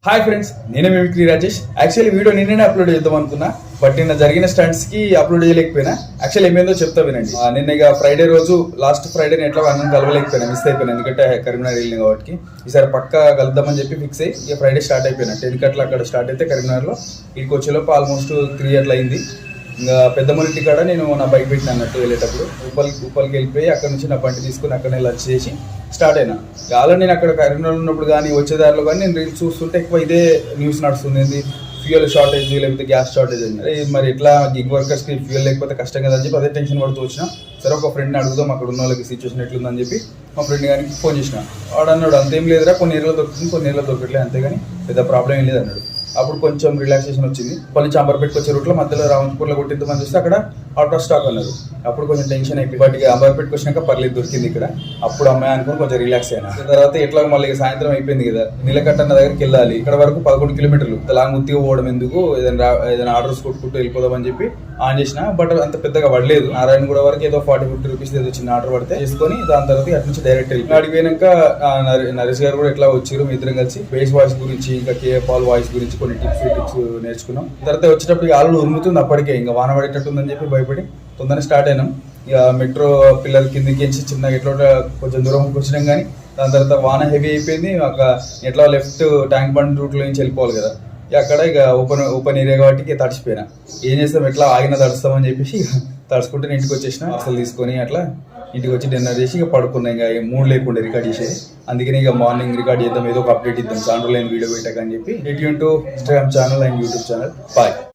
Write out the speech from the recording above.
Hi friends, నేనే mimicry Rajesh. Actually video నిన్ననే upload చేద్దాం అనుకున్నా, బట్ నిన్న జరిగిన స్టంట్స్ కి అప్లోడ్ చేయలేకపోయినా. యాక్చువల్లీ ఏమేందో చెప్తా వినండి. నిన్న ఇక ఫ్రైడే రోజు, లాస్ట్ ఫ్రైడే ఎట్లా అన్నం కలవలేకపోయినా, మిస్ అయిపోయినా. ఎందుకంటే కరీంనగర్ వెళ్ళిన కాబట్టి ఈసారి పక్కా కలుద్దామని చెప్పి ఫిక్స్ అయ్యి ఇక ఫ్రైడే స్టార్ట్ అయిపోయినా. 10 గంటల అక్కడ స్టార్ట్ అయితే కరీంనగర్లో ఇక్కడికి వచ్చేలోపు ఆల్మోస్ట్ 3 అట్లా అయింది. ఇంకా పెద్దమల్లి కాడ నేను నా బైక్ పెట్టిన అన్నట్టు వెళ్ళేటప్పుడు ఉప్పల్కి వెళ్ళిపోయి అక్కడ నుంచి నా బండి తీసుకుని అక్కడనే లంచ్ చేసి స్టార్ట్ అయినా. చాలా నేను అక్కడ కరీంనగర్ ఉన్నప్పుడు కానీ వచ్చేదారిలో కానీ నేను రీల్స్ చూస్తుంటే ఎక్కువ ఇదే న్యూస్ నడుస్తుంది, ఫ్యూయల్ షార్టేజ్ లేకపోతే గ్యాస్ షార్టేజ్ అని. మరి ఎట్లా గిగ్ వర్కర్స్కి ఫ్యూయల్ లేకపోతే కష్టం కదా అని చెప్పి అదే టెన్షన్ పడుతూ వచ్చిన. సరే ఒక ఫ్రెండ్ని అడుగుదాం అక్కడ ఉన్న వాళ్ళకి సిచ్యువేషన్ ఎట్లుందని చెప్పి మా ఫ్రెండ్ కానీ ఫోన్ చేసిన. వాడు అన్నాడు అంతేం లేదురా, కొన్ని ఏరియాలో దొరుకుతుంది, కొన్ని ఏరియాలో దొరకట్లేదు, అంతేగాని పెద్ద ప్రాబ్లం ఏం లేదు అన్నాడు. అప్పుడు కొంచెం రిలాక్సేషన్ వచ్చింది. పల్లి అంబర్పేటకి వచ్చే రూట్లో మధ్యలో రావంతపూర్లో కొట్టిద్దామని చూస్తే అక్కడ అవుట్ ఆఫ్ స్టాక్ అన్నారు. అప్పుడు కొంచెం టెన్షన్ అయిపోయి వాటికి అంబర్పేటకి వచ్చినాక పర్లేదు దొరికింది ఇక్కడ. అప్పుడు అమ్మాయి అనుకుని కొంచెం రిలాక్స్ అయినా. తర్వాత ఎట్లా మళ్ళీ సాయంత్రం అయిపోయింది కదా, నీలకట్టన్న దగ్గరికి వెళ్ళాలి. ఇక్కడ వరకు 11 కిలోమీటర్లు లాంగ్ ఉత్తిగా పోవడం ఎందుకు, ఏదైనా ఆర్డర్స్ కొట్టుకుంటూ వెళ్ళిపోదామని చెప్పి ఆన్ చేసిన. బట్ అంత పెద్దగా పడలేదు. నారాయణగూడ వరకు ఏదో 40-50 రూపీస్ ఏదో చిన్న ఆర్డర్ పడితే చేసుకొని దాని తర్వాత అటు నుంచి డైరెక్ట్ వెళ్ళి అడిగి పోయినాక నరేష్ గారు కూడా ఎట్లా వచ్చారు, మీ ఇద్దరం కలిసి బేస్ వాయిస్ గురించి ఇంకా కేఏ పాల్ వాయిస్ గురించి కొన్ని టిప్స్ నేర్చుకున్నాం. తర్వాత వచ్చేటప్పుడు ఆల్రెడీ ఉరుముతుంది అప్పటికే, ఇంకా వాన పడేటట్టుందని చెప్పి భయపడి తొందరగా స్టార్ట్ అయినాం. ఇక మెట్రో పిల్లల కిందకి చిన్నగా ఎట్లా కొంచెం దూరం వచ్చినాం. కానీ దాని తర్వాత వాన హెవీ అయిపోయింది. ఎట్లా లెఫ్ట్ ట్యాంక్ బండ్ రూట్లో నుంచి వెళ్ళిపోవాలి కదా, అక్కడ ఇక ఓపెన్ ఏరియా కాబట్టి తడిచిపోయినా. ఏం చేస్తాం, ఎట్లా ఆగినా తడుస్తామని చెప్పేసి తడుచుకుంటే ఇంటికి వచ్చేసిన. అసలు తీసుకొని అట్లా ఇంటికి వచ్చి డిన్నర్ చేసి ఇక పడుకున్నా. ఇంకా మూడు లేకుండా రికార్డ్ చేసేది, అందుకని ఇక మార్నింగ్ రికార్డ్ చేద్దాం, ఏదో ఒక అప్డేట్ ఇద్దాం, చాలా రోజులైన వీడియో పెట్టాక అని చెప్పి. Stay tuned to Instagram channel and YouTube channel. Bye.